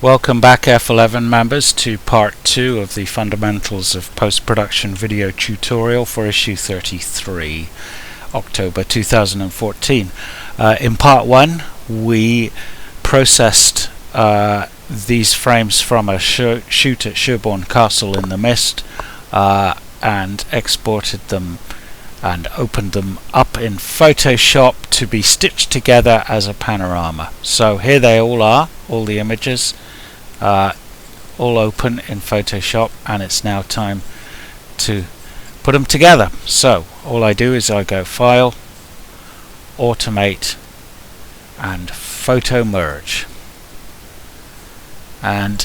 Welcome back F11 members to part 2 of the fundamentals of post-production video tutorial for issue 33, October 2014. In part 1 we processed these frames from a shoot at Sherborne Castle in the Mist and exported them and opened them up in Photoshop to be stitched together as a panorama. So here they all are, all the images all open in Photoshop, and it's now time to put them together. So all I do is I go File, Automate and Photo Merge, and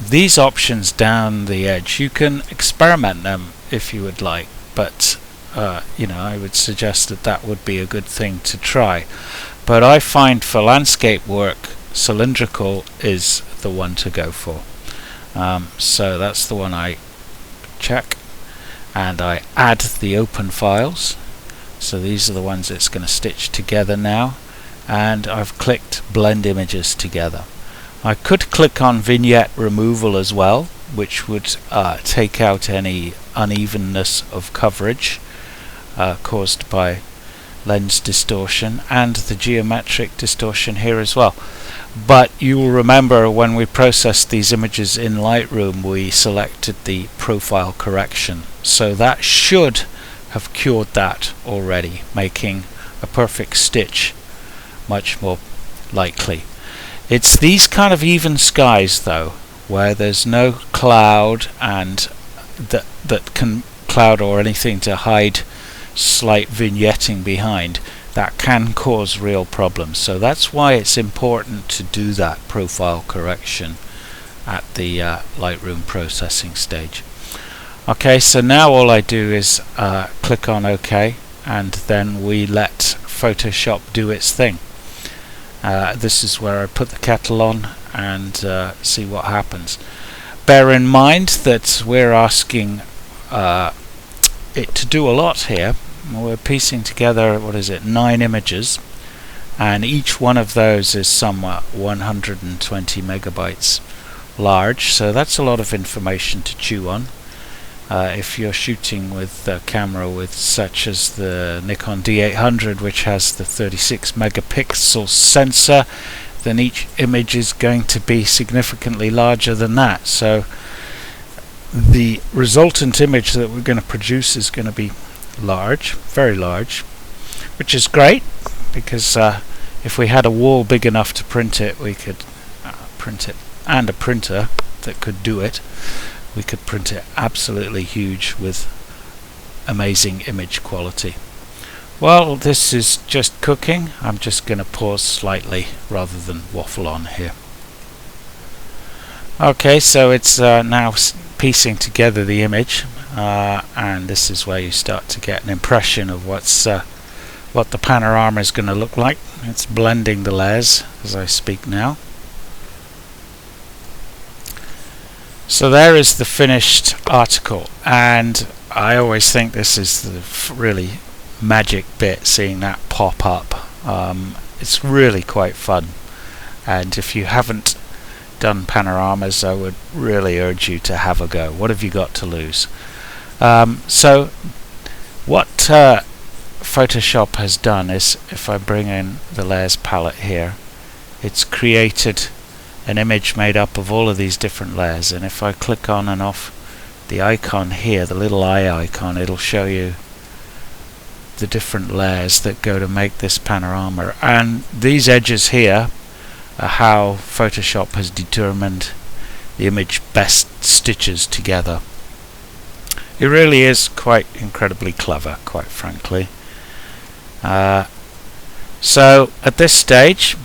these options down the edge, you can experiment them if you would like, but I would suggest that would be a good thing to try. But I find for landscape work, cylindrical is the one to go for. So that's the one I check, and I add the open files. So these are the ones it's going to stitch together now, and I've clicked blend images together. I could click on vignette removal as well, which would take out any unevenness of coverage caused by lens distortion and the geometric distortion here as well. But you will remember when we processed these images in Lightroom, we selected the profile correction, so that should have cured that already, making a perfect stitch much more likely. It's these kind of even skies though, where there's no cloud and that can cloud or anything to hide slight vignetting behind, that can cause real problems. So that's why it's important to do that profile correction at the Lightroom processing stage. Okay, so now all I do is click on OK, and then we let Photoshop do its thing. This is where I put the kettle on and see what happens. Bear in mind that we're asking it to do a lot here. We're piecing together, 9 images, and each one of those is somewhat 120 megabytes large, so that's a lot of information to chew on. If you're shooting with a camera with such as the Nikon D800, which has the 36 megapixel sensor, then each image is going to be significantly larger than that. So the resultant image that we're going to produce is going to be large, very large, which is great, because if we had a wall big enough to print it, we could print it, and a printer that could do it, we could print it absolutely huge with amazing image quality. Well, this is just cooking. I'm just going to pause slightly rather than waffle on here. Okay, so it's now piecing together the image, and this is where you start to get an impression of what the panorama is going to look like. It's blending the layers as I speak now. So there is the finished article, and I always think this is the really magic bit, seeing that pop up. It's really quite fun, and if you haven't done panoramas, I would really urge you to have a go. What have you got to lose? So what Photoshop has done is, if I bring in the layers palette here, it's created an image made up of all of these different layers, and if I click on and off the icon here, the little eye icon, it'll show you the different layers that go to make this panorama. And these edges here are how Photoshop has determined the image best stitches together. It really is quite incredibly clever, quite frankly. So at this stage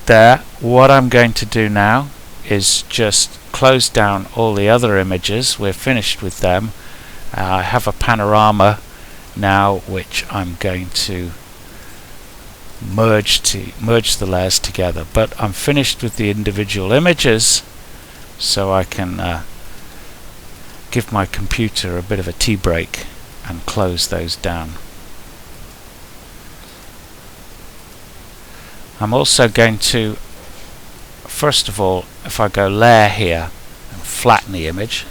there, what I'm going to do now is just close down all the other images. We're finished with them. I have a panorama now which I'm going to merge the layers together, but I'm finished with the individual images, so I can give my computer a bit of a tea break and close those down. I'm also going to first of all, if I go layer here and flatten the image,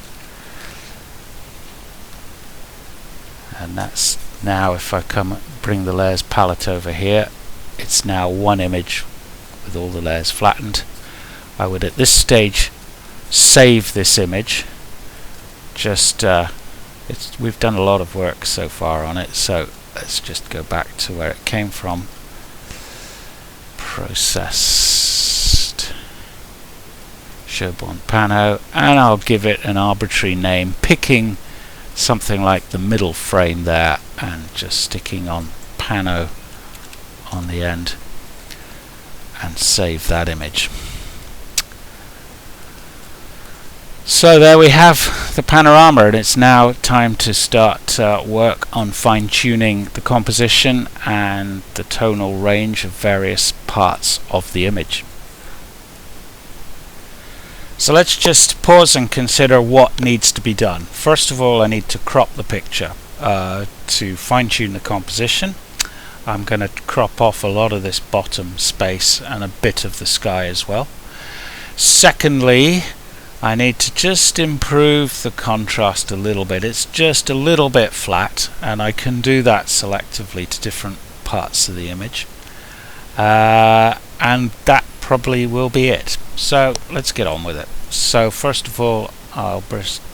and that's now, if I come bring the layers palette over here, it's now one image with all the layers flattened. I would at this stage save this image. Just we've done a lot of work so far on it, so let's just go back to where it came from. Processed Sherborne Pano, and I'll give it an arbitrary name, picking something like the middle frame there and just sticking on Pano on the end, and save that image. So there we have the panorama, and it's now time to start work on fine-tuning the composition and the tonal range of various parts of the image. So let's just pause and consider what needs to be done. First of all, I need to crop the picture to fine-tune the composition. I'm going to crop off a lot of this bottom space and a bit of the sky as well. Secondly, I need to just improve the contrast a little bit. It's just a little bit flat, and I can do that selectively to different parts of the image. And that probably will be it. So let's get on with it. So first of all, I'll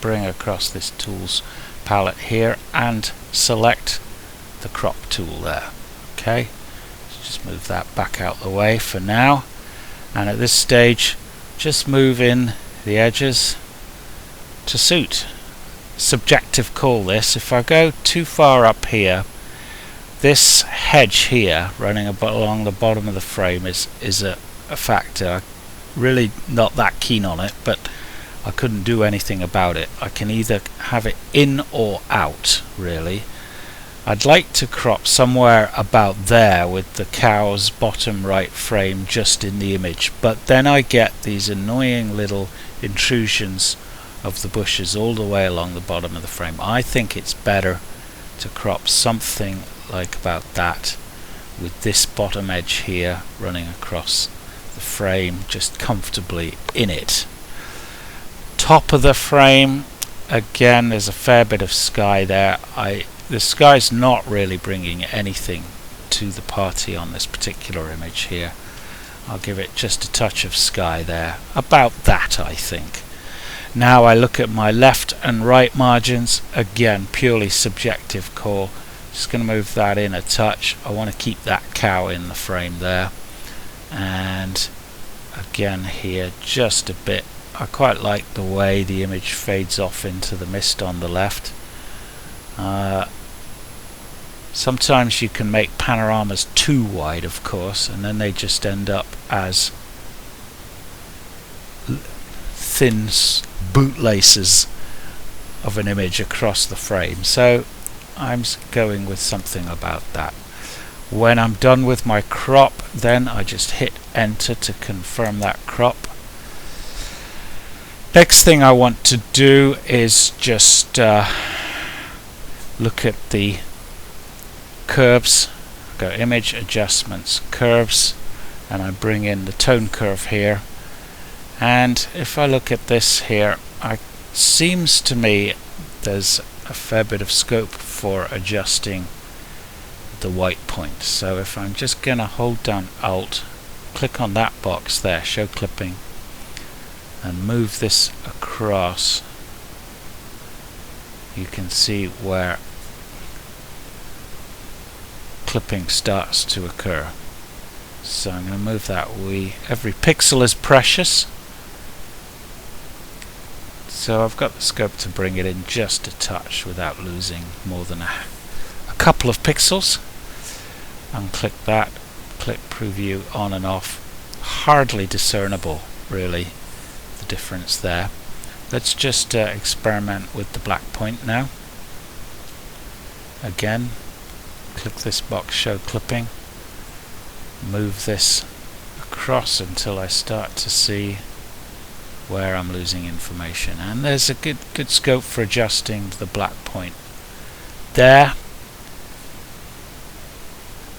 bring across this tools palette here and select the crop tool there. Okay, let's just move that back out the way for now, and at this stage just move in the edges to suit. Subjective call this. If I go too far up here, this hedge here running along the bottom of the frame is a factor. I'm really not that keen on it, but I couldn't do anything about it. I can either have it in or out, really. I'd like to crop somewhere about there with the cow's bottom right frame just in the image, but then I get these annoying little intrusions of the bushes all the way along the bottom of the frame. I think it's better to crop something like about that, with this bottom edge here running across the frame just comfortably in it. Top of the frame, again, there's a fair bit of sky there. The sky's not really bringing anything to the party on this particular image here. I'll give it just a touch of sky there, about that I think. Now I look at my left and right margins, again purely subjective call. Just going to move that in a touch. I want to keep that cow in the frame there, and again here just a bit. I quite like the way the image fades off into the mist on the left. Sometimes you can make panoramas too wide, of course, and then they just end up as thin bootlaces of an image across the frame. So I'm going with something about that. When I'm done with my crop, then I just hit enter to confirm that crop. Next thing I want to do is just look at the curves. Go image adjustments, curves, and I bring in the tone curve here. And if I look at this here, it seems to me there's a fair bit of scope for adjusting the white point. So if I'm just gonna hold down Alt, click on that box there, show clipping, and move this across, you can see where clipping starts to occur. So I'm going to move that every pixel is precious, so I've got the scope to bring it in just a touch without losing more than a couple of pixels. Unclick that, click preview on and off. Hardly discernible really, the difference there. Let's just experiment with the black point now. Again, click this box, show clipping, move this across until I start to see where I'm losing information, and there's a good scope for adjusting the black point there.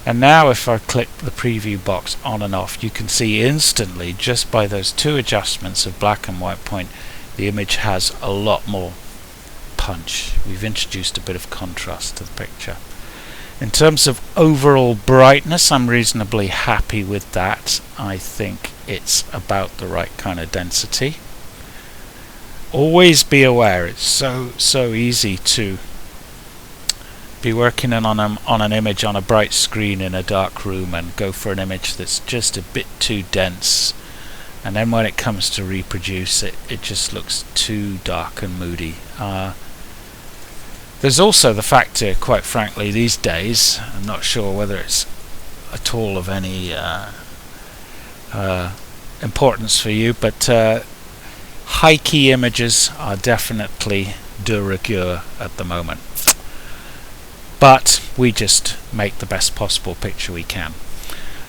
And now if I click the preview box on and off, you can see instantly, just by those two adjustments of black and white point, the image has a lot more punch. We've introduced a bit of contrast to the picture. In terms of overall brightness, I'm reasonably happy with that. I think it's about the right kind of density. Always be aware, it's so easy to be working on an image on a bright screen in a dark room and go for an image that's just a bit too dense, and then when it comes to reproduce it, it just looks too dark and moody. There's also the factor, quite frankly, these days, I'm not sure whether it's at all of any importance for you, but high key images are definitely de rigueur at the moment. But we just make the best possible picture we can.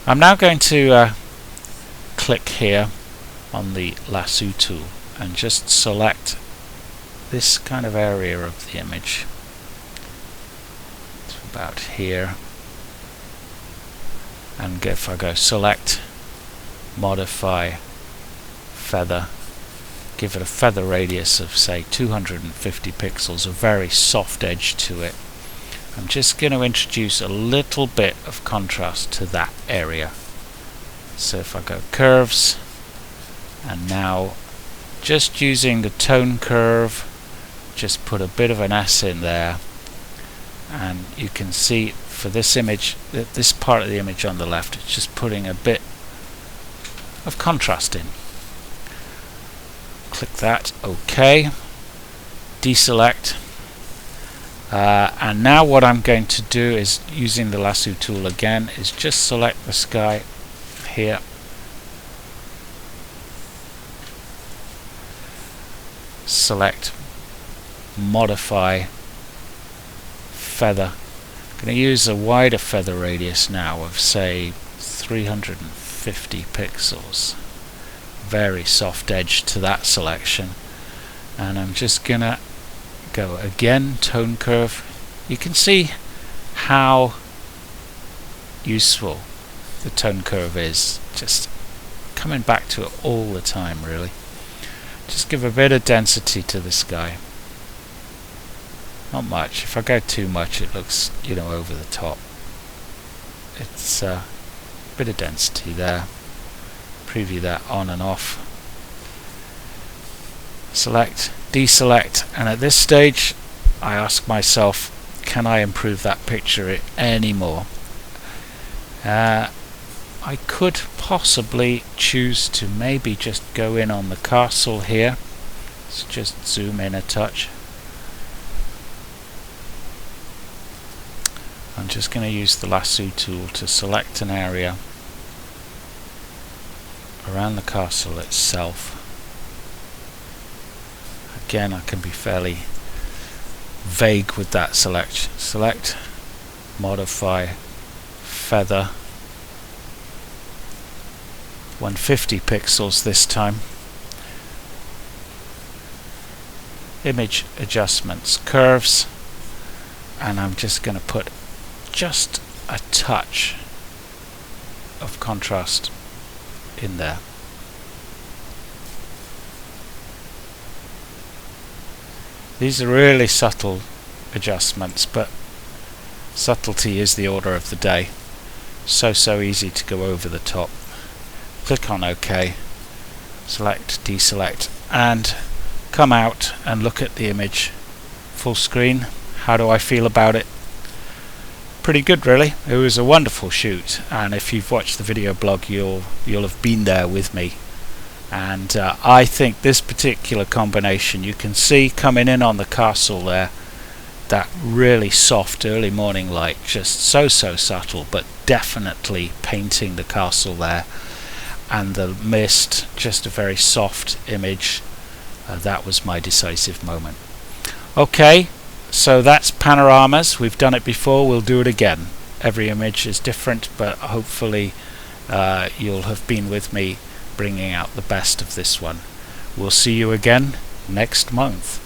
I'm now going to click here on the Lasso tool and just select this kind of area of the image. It's about here. And if I go select, modify, feather, give it a feather radius of say 250 pixels, a very soft edge to it. I'm just going to introduce a little bit of contrast to that area. So if I go curves, and now just using the tone curve, just put a bit of an S in there, and you can see for this image, this part of the image on the left, it's just putting a bit of contrast in. Click that, OK, deselect. And now what I'm going to do is, using the Lasso tool again, is just select the sky here, select, modify, feather. I'm going to use a wider feather radius now of say 350 pixels. Very soft edge to that selection, and I'm just going to go again, tone curve. You can see how useful the tone curve is, just coming back to it all the time really. Just give a bit of density to the sky. Not much. If I go too much it looks, you know, over the top. It's a bit of density there. Preview that on and off. Select, deselect, and at this stage I ask myself, can I improve that picture any more? I could possibly choose to maybe just go in on the castle here. Let's just zoom in a touch. I'm just going to use the Lasso tool to select an area around the castle itself. Again, I can be fairly vague with that selection. Select, modify, feather, 150 pixels this time. Image adjustments, curves, and I'm just going to put just a touch of contrast in there. These are really subtle adjustments, but subtlety is the order of the day. So easy to go over the top. Click on OK, select, deselect, and come out and look at the image full screen. How do I feel about it? Pretty good really. It was a wonderful shoot, and if you've watched the video blog you'll have been there with me. And I think this particular combination, you can see coming in on the castle there, that really soft early morning light, just so subtle, but definitely painting the castle there, and the mist, just a very soft image. That was my decisive moment. Okay, so that's panoramas. We've done it before, we'll do it again. Every image is different, but hopefully you'll have been with me bringing out the best of this one. We'll see you again next month.